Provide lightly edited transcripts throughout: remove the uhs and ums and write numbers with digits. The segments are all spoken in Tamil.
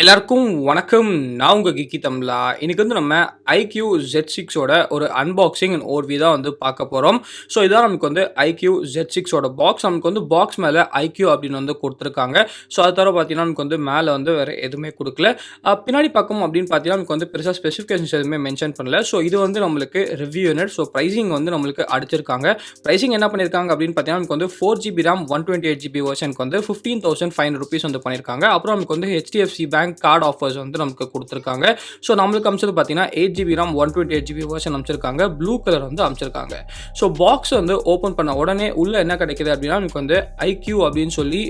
எல்லாருக்கும் வணக்கம். நான் உங்க Geekytamizha. இன்னைக்கு நம்ம iQOO Z6 ஓட ஒரு அன்பாக்சிங் அண்ட் ஓவர்வியூ தான் பார்க்க போறோம். ஸோ இதான் நமக்கு iQOO Z6 ஓட பாக்ஸ். நமக்கு பாக்ஸ் மேல iQOO அப்படின்னு கொடுத்துருக்காங்க. ஸோ அது தவிர பார்த்தீங்கன்னா நமக்கு மேலே வேற எதுவுமே கொடுக்கல. பின்னாடி பக்கம் அப்படின்னு பார்த்தீங்கன்னா நமக்கு பெருசாக ஸ்பெசிஃபிகேஷன்ஸ் எதுவுமே மென்ஷன் பண்ணல. ஸோ இது நம்மளுக்கு ரிவ்யூ யூனிட். ஸோ ப்ரைசிங் நம்மளுக்கு அடிச்சிருக்காங்க. ப்ரைசிங் என்ன பண்ணியிருக்காங்க அப்படின்னு பார்த்தீங்கன்னா நமக்கு 4GB RAM 128GB வெர்ஷனுக்கு 15,500 rupees பண்ணியிருக்காங்க. அப்புறம் நமக்கு HDFC பேங்க் கார்டு ஆஃபர்ஸ் நமக்கு கொடுத்துருக்காங்க. ஸோ நம்மளுக்கு அமைச்சது பார்த்தீங்கன்னா 8GB RAM 128GB வெர்ஷன் அமைச்சிருக்காங்க. ப்ளூ கலர் அமைச்சிருக்காங்க. ஸோ பாக்ஸ் ஓப்பன் பண்ண உடனே உள்ள என்ன கிடைக்குது அப்படின்னா நமக்கு iQOO அப்படின்னு சொல்லி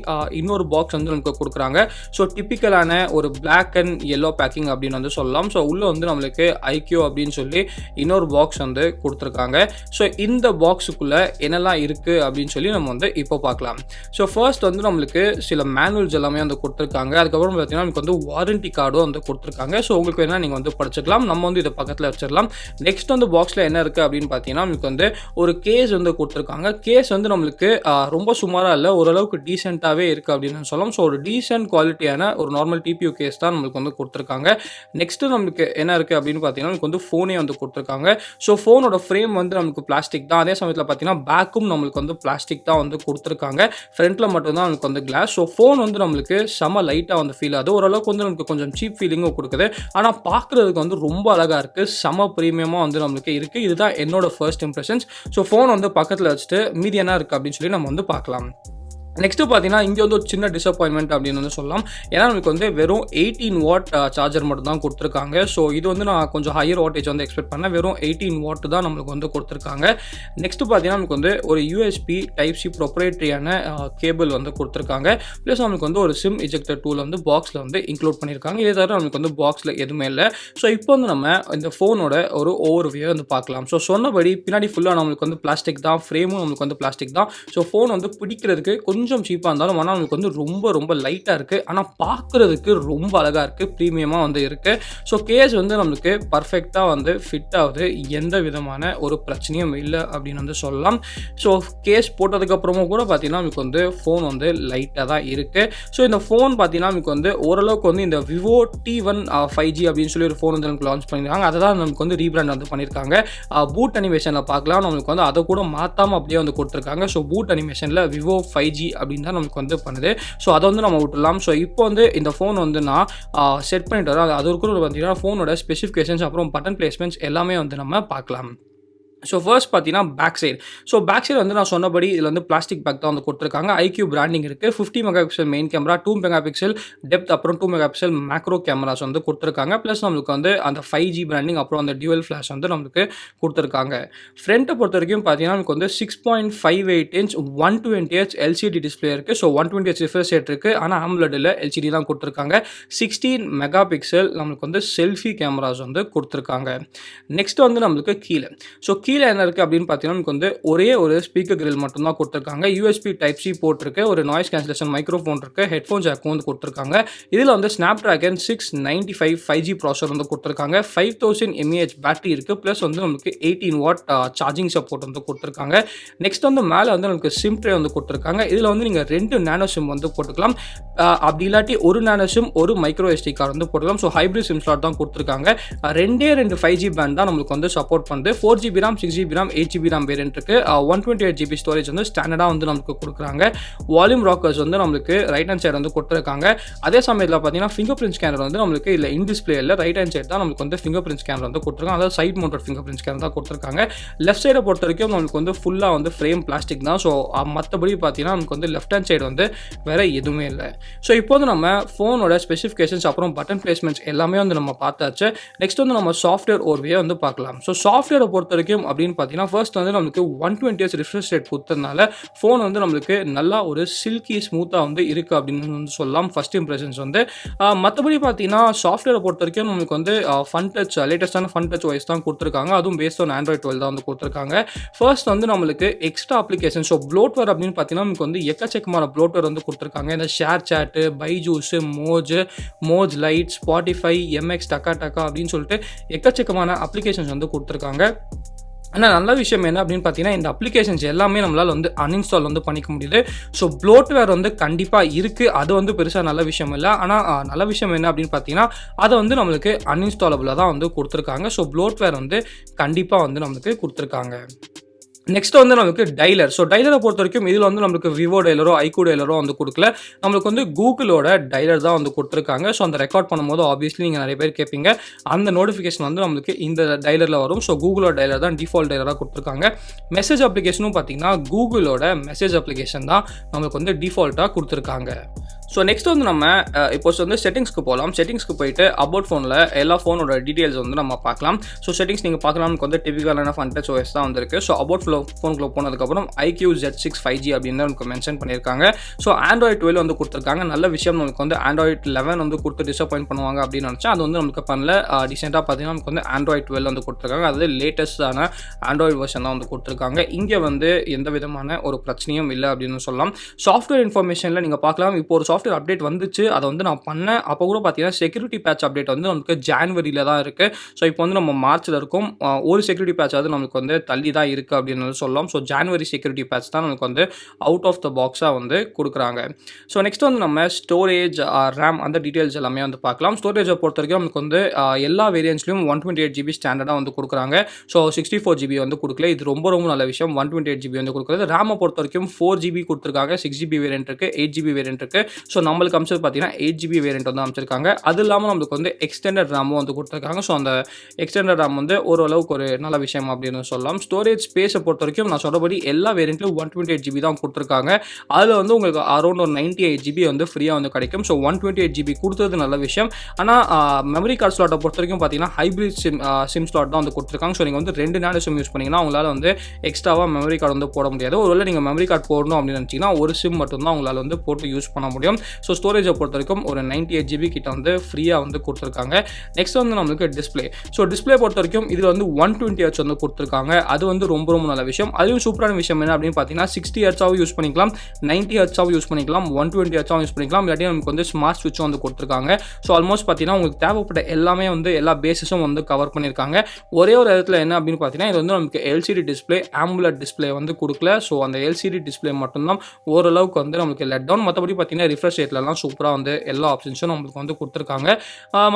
இன்னொரு பாக்ஸ் நமக்கு கொடுக்குறாங்க. ஸோ டிப்பிக்கலான ஒரு பிளாக் அண்ட் எல்லோ பேக்கிங் அப்படின்னு சொல்லலாம். ஸோ உள்ள நம்மளுக்கு iQOO அப்படின்னு சொல்லி இன்னொரு பாக்ஸ் கொடுத்துருக்காங்க. ஸோ இந்த பாக்ஸுக்குள்ள என்னெல்லாம் இருக்கு அப்படின்னு சொல்லி நம்ம இப்போ பார்க்கலாம். ஸோ ஃபர்ஸ்ட் நம்மளுக்கு சில மேனுவல்ஸ் எல்லாமே கொடுத்துருக்காங்க. அதுக்கப்புறம் பார்த்தீங்கன்னா நமக்கு வாரண்டி கார்டும் கொடுத்துருக்காங்க. ஸோ உங்களுக்கு வேணா நீங்கள் படிச்சுக்கலாம். நம்ம இதை பக்கத்தில் வச்சிடலாம். நெக்ஸ்ட் பாக்ஸில் என்ன இருக்குது அப்படின்னு பார்த்தீங்கன்னா நமக்கு ஒரு கேஸ் கொடுத்துருக்காங்க. கேஸ் நம்மளுக்கு ரொம்ப சுமாராக இல்லை, ஓரளவுக்கு டீசெண்டாகவே இருக்குது அப்படின்னு சொல்லலாம். ஸோ ஒரு டீசென்ட் குவாலிட்டியான ஒரு நார்மல் டிபியூ கேஸ் தான் நம்மளுக்கு கொடுத்துருக்காங்க. நெக்ஸ்ட்டு நமக்கு என்ன இருக்குது அப்படின்னு பார்த்தீங்கன்னா நமக்கு ஃபோனே கொடுத்துருக்காங்க. ஸோ ஃபோனோட ஃப்ரேம் நமக்கு பிளாஸ்டிக் தான். அதே சமயத்தில் பார்த்தீங்கன்னா பேக்கும் நம்மளுக்கு பிளாஸ்டிக் தான் கொடுத்துருக்காங்க. ஃப்ரண்ட்டில் மட்டும்தான் நமக்கு கிளாஸ். ஸோ ஃபோன் நம்மளுக்கு செம லைட்டாக ஃபீல் ஆகுது. ஓரளவுக்கு நமக்கு கொஞ்சம் சீப் ஃபீலிங்கும் கொடுக்குது. ஆனால் பார்க்குறதுக்கு ரொம்ப அழகாக இருக்குது. செம ப்ரீமியமாக நம்மளுக்கு இருக்குது. இதுதான் என்னோட ஃபர்ஸ்ட் இம்ப்ரெஷன்ஸ். ஸோ ஃபோன் பக்கத்தில் வச்சுட்டு மீதி என்ன இருக்குது அப்படின்னு சொல்லி நம்ம பார்க்கலாம். நெக்ஸ்ட்டு பார்த்தீங்கன்னா இங்கே ஒரு சின்ன டிசப்பாயின்மெண்ட் அப்படின்னு சொல்லலாம். ஏன்னா நமக்கு வெறும் 18 வாட் சார்ஜர் மட்டும் தான் கொடுத்துருக்காங்க. ஸோ இது நான் கொஞ்சம் ஹையர் வாட்டேஜ் எக்ஸ்பெக்ட் பண்ணேன். வெறும் 18 வாட் தான் நம்மளுக்கு கொடுத்துருக்காங்க. நெக்ஸ்ட்டு பார்த்தீங்கன்னா நமக்கு ஒரு USB டைப் சி ப்ரொப்ரைட்டரியான கேபிள் கொடுத்துருக்காங்க. ப்ளஸ் நமக்கு ஒரு சிம் இஜெக்டர் டூல் பாக்ஸில் இன்க்ளூட் பண்ணியிருக்காங்க. இதே தவிர நமக்கு பாக்ஸில் எதுவுமே இல்லை. ஸோ இப்போ நம்ம இந்த ஃபோனோட ஒரு ஓவர்வியூ பார்க்கலாம். ஸோ சொன்னபடி பின்னாடி ஃபுல்லாக நம்மளுக்கு பிளாஸ்டிக் தான். ஃப்ரேமும் நம்மளுக்கு பிளாஸ்டிக் தான். ஸோ ஃபோன் பிடிக்கிறதுக்கு கொஞ்சம் சீப்பாக இருந்தாலும் ஆனால் நமக்கு ரொம்ப ரொம்ப லைட்டாக இருக்குது. ஆனால் பார்க்குறதுக்கு ரொம்ப அழகாக இருக்குது. ப்ரீமியமாக இருக்குது. ஸோ கேஸ் நம்மளுக்கு பர்ஃபெக்டாக ஃபிட் ஆகுது. எந்த விதமான ஒரு பிரச்சனையும் இல்லை அப்படின்னு சொல்லலாம். ஸோ கேஸ் போட்டதுக்கப்புறமும் கூட பார்த்தீங்கன்னா நமக்கு ஃபோன் லைட்டாக தான் இருக்குது. ஸோ இந்த ஃபோன் பார்த்தீங்கன்னா நமக்கு ஓரளவுக்கு இந்த விவோ T1 5G அப்படின்னு சொல்லி ஒரு ஃபோன் நமக்கு லான்ச் பண்ணியிருக்காங்க. அதை தான் நமக்கு ரீபிராண்ட் பண்ணியிருக்காங்க. பூட் அனிமேஷனில் பார்க்கலாம். நமக்கு அதை கூட மாற்றாமல் அப்படியே கொடுத்துருக்காங்க. ஸோ பூட் அனிமேஷனில் விவோ 5G அப்படின்னு தான் நமக்கு பண்ணுது. ஸோ அதை நம்ம விட்டுடலாம். ஸோ இப்போ இந்த ஃபோன் நான் செட் பண்ணிட்டு வரேன். அது ஒரு பார்த்தீங்கன்னா ஃபோனோட ஸ்பெசிஃபிகேஷன்ஸ் அப்புறம் பட்டன் பிளேஸ்மெண்ட்ஸ் எல்லாமே நம்ம பார்க்கலாம். ஸோ ஃபர்ஸ்ட் பார்த்தீங்கன்னா back side. So back side நான் சொன்னபடி இதில் பிளாஸ்டிக் பேக் தான் கொடுத்துருக்காங்க. iQOO பிராண்டிங் இருக்குது. 50 megapixel main camera, 2 megapixel depth, அப்புறம் 2 மெகாபிக்சல் மேக்ரோ கேமராஸ் கொடுத்துருக்காங்க. ப்ளஸ் நம்மளுக்கு அந்த 5G பிராண்டிங் அப்புறம் அந்த டியூவல் ஃப்ளாஷ் நம்மளுக்கு கொடுத்துருக்காங்க. ஃப்ரண்ட்டை பொறுத்த வரைக்கும் பார்த்தீங்கன்னா நமக்கு 6.58 inch 120Hz LCD டிஸ்பிளே இருக்குது. ஸோ 120Hz ரிஃப்ரெஷ் ரேட் இருக்குது. ஆனால் AMOLED இல்லை, LCD தான் கொடுத்துருக்காங்க. 16 மெகாபிக்சல் நம்மளுக்கு செல்ஃபி கேமராஸ் கொடுத்துருக்காங்க. நெக்ஸ்ட் நம்மளுக்கு கீழே. ஸோ கீழே என்ன இருக்குது அப்படின்னு பார்த்தீங்கன்னா நமக்கு ஒரே ஒரு ஸ்பீக்கர் கிரில் மட்டும் தான் கொடுத்துருக்காங்க. USB டைப் சி போர்ட் இருக்குது. ஒரு நாய்ஸ் கேன்சலேஷன் மைக்ரோஃபோன் இருக்குது. ஹெட்ஃபோன் ஜாக்கும் கொடுத்துருக்காங்க. இதில் ஸ்னாப்ட்ராகன் 695 5G ப்ராசஸர் கொடுத்துருக்காங்க. 5000 mAh பேட்டரி இருக்குது. ப்ளஸ் நமக்கு 18 வாட் சார்ஜிங் சப்போர்ட் கொடுத்துருக்காங்க. நெக்ஸ்ட் மேலே நமக்கு சிம் ட்ரே கொடுத்துருக்காங்க. இதில் நீங்கள் 2 நானோ சிம் போட்டுக்கலாம். அப்படி இல்லாட்டி ஒரு நானோ சிம் ஒரு மைக்ரோ SD கார்டு போட்டுக்கலாம். ஸோ ஹைப்ரிட் சிம் ஸ்லாட் தான் கொடுத்துருக்காங்க. ரெண்டு 5G பேண்ட் தான் நம்மளுக்கு சப்போர்ட் பண்ணுது. 4GB RAM 6GB RAM 8GB RAM variant இருக்கு. 128GB ஸ்டோரேஜ் ஸ்டாண்டர்டாக நமக்கு கொடுக்குறாங்க. வால்யூம் ராக்கர்ஸ் நம்மளுக்கு ரைட் ஹேண்ட் சைடு கொடுத்துருக்காங்க. அதே சமயத்தில் பார்த்தீங்கன்னா ஃபிங்கர் பிரிண்ட் ஸ்கேனர் நம்மளுக்கு இல்லை இன் டிஸ்பிளே இல்லை, ரைட் ஹேண்ட் சைடு தான் நமக்கு ஃபிங்கர் பிரிண்ட் ஸ்கேனர் கொடுத்துருக்காங்க. அதாவது side mounted fingerprint scanner தான் கொடுத்துருக்காங்க. லெஃப்ட் சைடை பொறுத்த வரைக்கும் நமக்கு ஃபுல்லாக ஃப்ரேம் பிளாஸ்டிக் தான். ஸோ மற்றபடி பார்த்தீங்கன்னா நமக்கு லெஃப்ட் ஹேண்ட் சைடு வேற எதுவுமே இல்லை. ஸோ இப்போ நம்ம ஃபோனோட ஸ்பெசிஃபிகேஷன்ஸ் அப்புறம் பட்டன் பிளேஸ்மெண்ட்ஸ் எல்லாமே நம்ம பார்த்தாச்சு. நெக்ஸ்ட் நம்ம சாஃப்ட்வேர் ஓர்வியை பார்க்கலாம். ஸோ சாஃப்ட்வேரை பொறுத்த வரைக்கும் அப்படின்னு பார்த்தீங்கன்னா ஃபர்ஸ்ட் நமக்கு 120Hz ரிஃப்ரெஷ் ரேட் கொடுத்ததுனால ஃபோன் நம்மளுக்கு நல்லா ஒரு சில்கி ஸ்மூத்தாக இருக்குது அப்படின்னு சொல்லலாம். ஃபர்ஸ்ட் இம்ப்ரெஷன்ஸ் மற்றபடி பார்த்தீங்கன்னா சாஃப்ட்வேரை பொறுத்த வரைக்கும் நமக்கு Funtouch லேட்டஸ்டான Funtouch OS தான் கொடுத்துருக்காங்க. அதுவும் பேஸ்ட் ஆன் Android 12 தான் கொடுத்துருக்காங்க. ஃபர்ஸ்ட் நம்மளுக்கு எக்ஸ்ட்ரா அப்ளிகேஷன். ஸோ ப்ளோட்வேர் அப்படின்னு பார்த்தீங்கன்னா நமக்கு எக்கச்சக்கமான ப்ளோட்வேர் கொடுத்துருக்காங்க. இந்த ShareChat, Byju's, Moj lite, Spotify, MX Takatak அப்படின்னு சொல்லிட்டு எக்கச்சக்கமான அப்ளிகேஷன்ஸ் கொடுத்துருக்காங்க. ஆனா நல்ல விஷயம் என்ன அப்படின்னு பார்த்தீங்கன்னா, இந்த அப்ளிகேஷன்ஸ் எல்லாமே நம்மளால வந்து அன்இன்ஸ்டால் வந்து பண்ணிக்க முடியுது. ஸோ ப்ளோட்வேர் வந்து கண்டிப்பா இருக்கு. அது வந்து பெருசா நல்ல விஷயம் இல்ல. ஆனா நல்ல விஷயம் என்ன அப்படின்னு பார்த்தீங்கன்னா, அத வந்து நம்மளுக்கு அன்இன்ஸ்டாலபிளா தான் வந்து குடுத்துருக்காங்க. ஸோ ப்ளோட்வேர் வந்து கண்டிப்பா வந்து நம்மளுக்கு குடுத்துருக்காங்க. நெக்ஸ்ட் வந்து நமக்கு டயலர். ஸோ டயலர பொறுத்தவரைக்கும் இதில வந்து நம்மளுக்கு விவோ டயலரோ, iQOO டயலரோ வந்து குடுக்கல. நம்மளுக்கு வந்து கூகுளோட டயலர் தான் வந்து குடுத்துருக்காங்க. ஸோ அந்த ரெக்கார்ட் பண்ணும்போது ஆப்வியஸ்லி நீங்க நெறைய பேர் கேட்பீங்க. அந்த நோட்டிஃபிகேஷன் வந்து நம்மளுக்கு இந்த டயலர்ல வரும். ஸோ கூகுளோட டயலர் தான் டிஃபால்ட் டயலரா குடுத்துருக்காங்க. மெசேஜ் அப்ளிகேஷனும் பார்த்தீங்கன்னா, கூகுளோட மெசேஜ் அப்ளிகேஷன் தான் நம்மளுக்கு வந்து டிஃபால்ட்டா குடுத்துருக்காங்க. ஸோ நெக்ஸ்ட் வந்து நம்ம இப்போஸ் வந்து செட்டிங்ஸ்க்கு போகலாம். செட்டிங்ஸ்க்கு போயிட்டு அபவுட் ஃபோனில் எல்லா ஃபோனோட டீடைல்ஸ் வந்து நம்ம பார்க்கலாம். ஸோ செட்டிங்ஸ் நீங்கள் பார்க்கலாம். நமக்கு வந்து டிபிக்கலான Funtouch OS தான் வந்திருக்கு. ஸோ அபவுட் ஃபோனுக்குள்ள போனதுக்கப்புறம் iQOO Z6 5G அப்படின்னு நமக்கு மென்ஷன் பண்ணியிருக்காங்க. ஸோ Android 12 வந்து கொடுத்துருக்காங்க. நல்ல விஷயம். நமக்கு வந்து Android 11 வந்து கொடுத்து டிசப்பாயின்ட் பண்ணுவாங்க அப்படின்னு நினச்சா அது வந்து நமக்கு பண்ணல. ரீசெண்டாக பார்த்தீங்கன்னா நமக்கு வந்து Android 12 வந்து கொடுத்துருக்காங்க. அதாவது லேட்டஸ்டான Android வெர்ஷன் தான் வந்து கொடுத்துருக்காங்க. இங்கே வந்து எந்த விதமான ஒரு பிரச்சனையும் இல்லை அப்படின்னு சொல்லலாம். சாஃப்ட்வேர் இன்ஃபர்மேஷனில் நீங்கள் பார்க்கலாம். இப்போ ஒரு சாஃப்ட்வேர் அப்டேட் வந்துச்சு. அதை வந்து நான் பண்ணேன். அப்போ கூட பார்த்தீங்கன்னா செக்யூரிட்டி பேட்ச் அப்டேட் வந்து நமக்கு ஜான்வரியில தான் இருக்குது. ஸோ இப்போ வந்து நம்ம மார்ச்சில் இருக்கோம். ஒரு செக்யூரிட்டி பேட்ச் அது நமக்கு வந்து தள்ளி தான் இருக்குது அப்படின்னு சொல்லலாம். ஸோ ஜான்வரி செக்யூரிட்டி பேட்ச் தான் நமக்கு வந்து அவுட் ஆஃப் த பாக்ஸாக வந்து கொடுக்குறாங்க. ஸோ நெக்ஸ்ட் வந்து நம்ம ஸ்டோரேஜ், ரேம் அந்த டீட்டெயில்ஸ் எல்லாமே வந்து பார்க்கலாம். ஸ்டோரேஜை பொறுத்த வரைக்கும் நமக்கு வந்து எல்லா வேரியன்ட்ஸ்லையும் 128 GB ஸ்டாண்டர்டாக வந்து கொடுக்குறாங்க. ஸோ 64 GB வந்து கொடுக்கல. இது ரொம்ப ரொம்ப நல்ல விஷயம். 128 GB வந்து கொடுக்குறது. ரேமை பொறுத்த வரைக்கும் 4 GB கொடுத்துருக்காங்க. 6 GB வேரியன்ட் இருக்குது, 8 GB வேரியன்ட் இருக்குது. ஸோ நம்மளுக்கு அமைச்சது பார்த்தீங்கன்னா 8 GB வேரியன்ட் வந்து அமைச்சிருக்காங்க. அது இல்லாமல் நம்மளுக்கு வந்து எக்ஸ்டெண்டட் ரேமும் வந்து கொடுத்துருக்காங்க. ஸோ அந்த எக்ஸ்டெண்டட் ரேம் வந்து ஓரளவுக்கு ஒரு நல்ல விஷயம் அப்படின்னு சொல்லலாம். ஸ்டோரேஜ் ஸ்பேஸை பொறுத்த வரைக்கும் நான் சொல்கிறபடி எல்லா வேரியன்ட்லையும் 128 GB தான் கொடுத்துருக்காங்க. அதில் வந்து உங்களுக்கு அரௌண்ட் ஒரு 98 GB வந்து ஃப்ரீயாக வந்து கிடைக்கும். ஸோ 128 GB கொடுத்தது நல்ல விஷயம். ஆனால் மெமரி கார்டு ஸ்லாட்டை பொறுத்த வரைக்கும் பார்த்தீங்கன்னா ஹைப்ரிட் சிம் ஸ்லாட் தான் வந்து கொடுத்துருக்காங்க. ஸோ நீங்கள் வந்து 2 நேனோ சிம் யூஸ் பண்ணிங்கன்னா உங்களால் வந்து எக்ஸ்ட்ராவாக மெமரி கார்டு வந்து போட முடியாது. ஒருவேளை நீங்கள் மெமரி கார்டு போடணும் அப்படின்னு நினச்சிங்கன்னா ஒரு சிம் மட்டும்தான் உங்களால் வந்து போட்டு யூஸ் பண்ண முடியும். ஸோ ஸ்டோரேஜை பொறுத்த வரைக்கும் ஒரு 98 GB கிட்ட வந்து ஃப்ரீயாக வந்து கொடுத்துருக்காங்க. நெக்ஸ்ட் வந்து நம்மளுக்கு டிஸ்பிளே. ஸோ டிஸ்பிளே பொறுத்த வரைக்கும் இதில் வந்து 120 Hz வந்து கொடுத்துருக்காங்க. அது வந்து ரொம்ப ரொம்ப நல்ல விஷயம். அதுவும் சூப்பரான விஷயம் என்ன அப்படின்னு பார்த்தீங்கன்னா 60 Hz யூஸ் பண்ணிக்கலாம், 90 Hz யூஸ் பண்ணிக்கலாம், 120 Hz யூஸ் பண்ணிக்கலாம். இல்லாட்டி நமக்கு வந்து ஸ்மார்ட் ஸ்விட்சும் வந்து கொடுத்துருக்காங்க. ஸோ ஆல்மோஸ்ட் பார்த்தீங்கன்னா உங்களுக்கு தேவைப்பட்ட எல்லாமே வந்து எல்லா பேஸஸும் வந்து கவர் பண்ணியிருக்காங்க. ஒரே ஒரு இடத்துல என்ன அப்படின்னு பார்த்தீங்கன்னா இது வந்து நமக்கு LCD டிஸ்பிளே, AMOLED டிஸ்பிளே வந்து கொடுக்கல. ஸோ அந்த LCD டிஸ்பிளே மட்டும்தான் ஓரளவுக்கு வந்து நமக்கு லெட் டவுன். மற்றபடி பார்த்தீங்கன்னா ரிஃப்ரெஷ் ரேட்லலாம் சூப்பராக வந்து எல்லா ஆப்ஷன்ஸும் நம்மளுக்கு வந்து கொடுத்துருக்காங்க.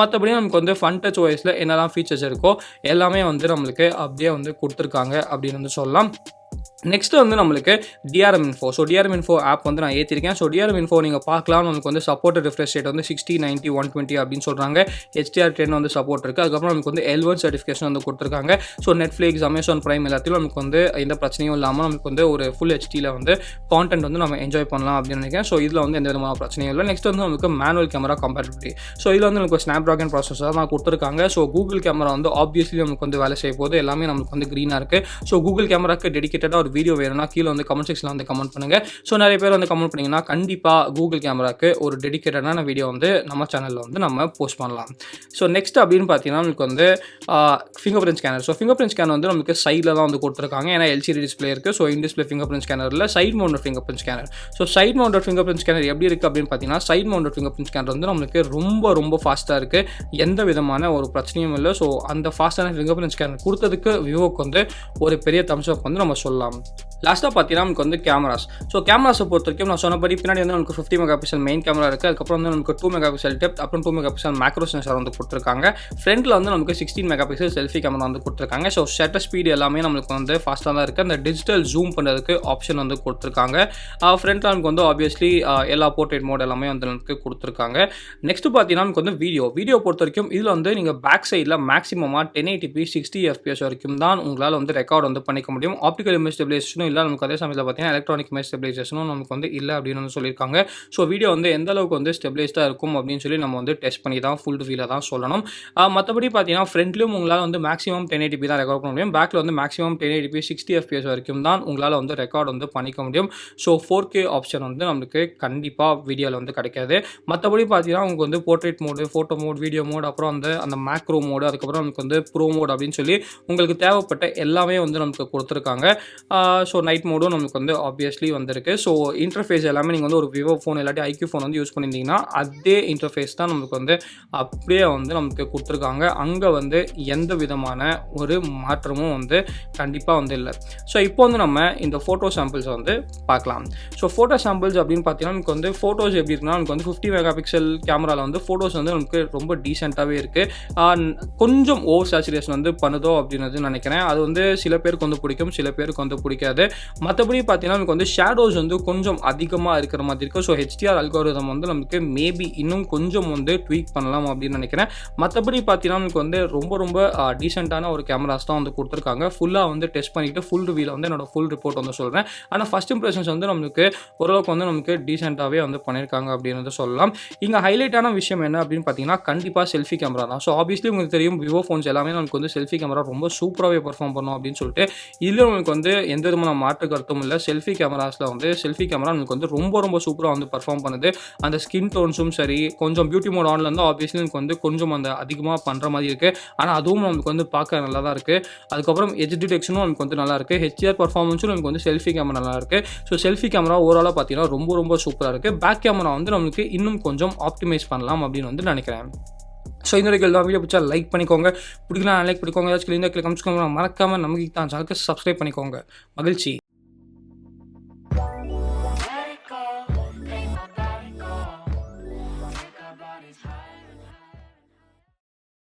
மற்றபடி நமக்கு வந்து Funtouch OSல என்னெல்லாம் ஃபீச்சர்ஸ் இருக்கோ எல்லாமே வந்து நம்மளுக்கு அப்படியே வந்து கொடுத்துருக்காங்க அப்படின்னு வந்து சொல்லலாம். நெக்ஸ்ட் வந்து நம்மளுக்கு DRM info. So DRM info app வந்து நான் ஏற்றிருக்கேன். ஸோ DRM இன்ஃபோ நீங்கள் பார்க்கலாம். நமக்கு வந்து சப்போர்ட் ரிஃப்ரெஷ் ரேட் வந்து 60, 90, 120 அப்படின்னு சொல்கிறாங்க. HDR10 வந்து சப்போர்ட் இருக்குது. அதுக்கப்புறம் நமக்கு வந்து L1 சர்டிஃபிகேஷன் வந்து கொடுத்துருக்காங்க. ஸோ Netflix, Amazon Prime எல்லாத்தையும் நமக்கு வந்து எந்த பிரச்சனையும் இல்லாமல் நமக்கு வந்து ஒரு ஃபுல் HDயில் வந்து கான்டென்ட் வந்து நம்ம என்ஜாய் பண்ணலாம் அப்படின்னு நினைக்கிறேன். ஸோ இதில் வந்து எந்த விதமான பிரச்சனையும் இல்லை. நெக்ஸ்ட் வந்து நமக்கு மேனுவல் கேமரா கம்பேட்டிபிலிட்டி. ஸோ இதில் வந்து நமக்கு ஸ்னாப்ட்ராகன் ப்ராசஸர் தான் கொடுத்துருக்காங்க. ஸோ கூகுள் கேமரா வந்து ஆப்வியஸ்லி நமக்கு வந்து வேலை செய்ய போது எல்லாமே நமக்கு வந்து க்ரீனாக இருக்குது. ஸோ கூகுள் கேமராக்கு டெடிகேட்டடாக ஒரு வீடியோ வேணும்னா கீழே வந்து கமெண்ட் செக்ஷனில் வந்து கமெண்ட் பண்ணுங்கள். ஸோ நிறைய பேர் வந்து கமெண்ட் பண்ணிங்கன்னா கண்டிப்பாக கூகுள் கேமராக்கு ஒரு டெடிகேட்டடான வீடியோ வந்து நம்ம சேனலில் வந்து நம்ம போஸ்ட் பண்ணலாம். ஸோ நெக்ஸ்ட் அப்படின்னு பார்த்தீங்கன்னா நமக்கு வந்து fingerprint scanner. So fingerprint scanner வந்து நமக்கு சைடில் தான் வந்து கொடுத்துருக்காங்க. ஏன்னா LCD டிஸ்பிளே இருக்குது. So in display fingerprint ஸ்கேனரில் side mounted fingerprint scanner. So side mounted fingerprint scanner எப்படி இருக்குது அப்படின்னு பார்த்தீங்கன்னா side mounted fingerprint scanner வந்து நமக்கு ரொம்ப ரொம்ப ஃபாஸ்ட்டாக இருக்குது. எந்த விதமான ஒரு பிரச்சனையும் இல்லை. ஸோ அந்த ஃபாஸ்ட்டான ஃபிங்கர் பிரிண்ட் ஸ்கேனர் கொடுத்ததுக்கு விவோக்கு வந்து ஒரு பெரிய தம்ஸ் அப் வந்து நம்ம சொல்லலாம். லாஸ்ட்டாக பார்த்தீங்கன்னா நமக்கு வந்து கேமராஸ். ஸோ கேமராஸை பொறுத்த வரைக்கும் நான் சொன்னபடி பின்னாடி வந்து நமக்கு 50 மெகாபிக்சல் மெயின் கேமரா இருக்குது. அதுக்கப்புறம் வந்து நமக்கு 2 மெகாபிக்சல் டெப்த், அப்புறம் 2 மெகாபிக்சல் மேக்ரோ சென்சார் வந்து கொடுத்துருக்காங்க. ஃப்ரண்ட்டில் வந்து நமக்கு 16 மெகாபிக்சல் செல்ஃபி கேமரா வந்து கொடுத்துருக்காங்க. ஸோ ஷட்டர் ஸ்பீடு எல்லாமே நமக்கு வந்து ஃபாஸ்ட்டாக தான் இருக்குது. அந்த டிஜிட்டல் ஜூம் பண்ணுறதுக்கு ஆப்ஷன் வந்து கொடுத்துருக்காங்க. ஃப்ரண்ட்டில் நமக்கு வந்து ஆப்வியஸ்லி எல்லா போர்ட்ரேட் மோட் எல்லாமே வந்து நமக்கு கொடுத்துருக்காங்க. நெக்ஸ்ட் பார்த்தீங்கன்னா நமக்கு வந்து வீடியோ பொறுத்த வரைக்கும் இதில் வந்து நீங்கள் பேக் சைடில் மேக்ஸிமமாக 1080p 60 FPS வரைக்கும் தான் உங்களால் வந்து ரெக்கார்ட் வந்து பண்ணிக்க முடியும். ஆப்டிக்கல் இமேஜ் ஸ்டெபிலைசேஷனும் இல்லை. நமக்கு அதே சமயத்தில் பார்த்தீங்கன்னா எலக்ட்ரானிக் இமேஜ் ஸ்டெபிலைசேஷனும் நமக்கு வந்து இல்லை அப்படின்னு வந்து சொல்லியிருக்காங்க. ஸோ வீடியோ வந்து எந்த அளவுக்கு வந்து ஸ்டெபிலைஸ்டாக இருக்கும் அப்படின்னு சொல்லி நம்ம வந்து டெஸ்ட் பண்ணி தான் ஃபுல் ரிவ்யூல தான் சொல்லணும். மற்றபடி பார்த்தீங்கன்னா ஃப்ரண்ட்லையும் உங்களால் வந்து மேக்ஸிமம் 1080p தான் ரெக்கார்ட் பண்ண முடியும். பேக்கில் வந்து மேக்ஸிமம் 1080p 60 FPS வரைக்கும் தான் உங்களால் வந்து ரெக்கார்ட் வந்து பண்ணிக்க முடியும். ஸோ 4K ஆப்ஷன் வந்து நம்மளுக்கு கண்டிப்பாக வீடியோவில் வந்து கிடைக்காது. மற்றபடி பார்த்தீங்கன்னா உங்களுக்கு வந்து portrait mode, photo mode, video mode, அப்புறம் அந்த மேக்ரோ மோடு, அதுக்கப்புறம் நமக்கு வந்து ப்ரோ மோட் அப்படின்னு சொல்லி உங்களுக்கு தேவைப்பட்ட எல்லாமே வந்து நமக்கு கொடுத்துருக்காங்க. ஸோ நைட் மோடும் நமக்கு வந்து ஆப்வியஸ்லி வந்திருக்கு. ஸோ இன்டர்ஃபேஸ் எல்லாமே நீங்கள் வந்து ஒரு விவோ ஃபோன் இல்லாட்டி iQOO ஃபோன் வந்து யூஸ் பண்ணியிருந்தீங்கன்னா அதே இன்டர்ஃபேஸ் தான் நமக்கு வந்து அப்படியே வந்து நமக்கு கொடுத்துருக்காங்க. அங்கே வந்து எந்த விதமான ஒரு மாற்றமும் வந்து கண்டிப்பாக வந்து இல்லை. ஸோ இப்போ வந்து நம்ம இந்த ஃபோட்டோ சாம்பிள்ஸை வந்து பார்க்கலாம். ஸோ ஃபோட்டோ சாம்பிள்ஸ் அப்படின்னு பார்த்தீங்கன்னா நமக்கு வந்து ஃபோட்டோஸ் எப்படி இருக்குன்னா நமக்கு வந்து 50 மெகா பிக்சல் கேமராவில் வந்து ஃபோட்டோஸ் வந்து நமக்கு ரொம்ப டீசெண்டாகவே இருக்குது. கொஞ்சம் ஓவர் சேச்சுரேஷன் வந்து பண்ணுதோ அப்படின்னு நினைக்கிறேன். அது வந்து சில பேருக்கு வந்து பிடிக்கும், சில பேருக்கு வந்து பிடிக்காது. மற்றபடி பார்த்தீங்கன்னா நமக்கு வந்து ஷேடோஸ் வந்து கொஞ்சம் அதிகமாக இருக்கிற மாதிரி இருக்கும். ஸோ HDR அல்காரிதம் வந்து நமக்கு மேபி இன்னும் கொஞ்சம் வந்து ட்வீக் பண்ணலாம் அப்படின்னு நினைக்கிறேன். மற்றபடி பார்த்தீங்கன்னா நமக்கு வந்து ரொம்ப டீசெண்டான ஒரு கேமராஸ் தான் வந்து கொடுத்துருக்காங்க. ஃபுல்லாக வந்து டெஸ்ட் பண்ணிவிட்டு ஃபுல் ரிவ்யூவில் வந்து என்னோட ஃபுல் ரிப்போர்ட் வந்து சொல்கிறேன். ஆனால் ஃபஸ்ட் இம்ப்ரெஷன்ஸ் வந்து நமக்கு ஓரளவுக்கு வந்து நமக்கு டீசெண்டாகவே வந்து பண்ணியிருக்காங்க அப்படின்னு சொல்லலாம். இங்கே ஹைலைட்டான விஷயம் என்ன அப்படின்னு பார்த்தீங்கன்னா கண்டிப்பாக செல்ஃபி கேமரா தான். ஸோ ஆப்வியஸ்லி உங்களுக்கு தெரியும் விவோ ஃபோன்ஸ் எல்லாமே நமக்கு வந்து செல்ஃபி கேமரா ரொம்ப சூப்பராகவே பெர்ஃபார்ம் பண்ணும் அப்படின்னு சொல்லிட்டு இதில் உங்களுக்கு வந்து எந்த விதமான மாற்று கருத்தும் இல்லை. செல்ஃபி கேமராஸில் வந்து செல்ஃபி கேமரா நமக்கு வந்து ரொம்ப சூப்பராக வந்து பெர்ஃபார்ம் பண்ணுது. அந்த ஸ்கின் டோன்ஸும் சரி, கொஞ்சம் பியூட்டி மோட் ஆன்ல இருந்தால் ஆப்வியஸ்லி எனக்கு வந்து கொஞ்சம் அந்த அதிகமாக பண்ணுற மாதிரி இருக்குது. ஆனால் அதுவும் நமக்கு வந்து பார்க்க நல்லா தான் இருக்குது. அதுக்கப்புறம் எட்ஜ் டிடெக்ஷனும் நமக்கு வந்து நல்லா இருக்குது. HDR பர்ஃபார்மன்ஸும் நமக்கு வந்து செல்ஃபி கேமரா நல்லா இருக்குது. ஸோ செல்ஃபி கேமரா ஓவராலாக பார்த்தீங்கன்னா ரொம்ப சூப்பராக இருக்குது. பேக் கேமரா வந்து நமக்கு இன்னும் கொஞ்சம் ஆப்டிமைஸ் பண்ணலாம் அப்படின்னு வந்து நினைக்கிறேன். ஸோ இந்த வீடியோ பிடிச்சா லைக் பண்ணிக்கோங்க, பிடிக்கலாம் லைக் பண்ணிக்கோங்க. ஏதாச்சும் இந்த கமெண்ட்ஸ் மறக்காமல் நமக்கு தான் சேனலுக்கு சப்ஸ்கிரைப் பண்ணிக்கோங்க. மகிழ்ச்சி.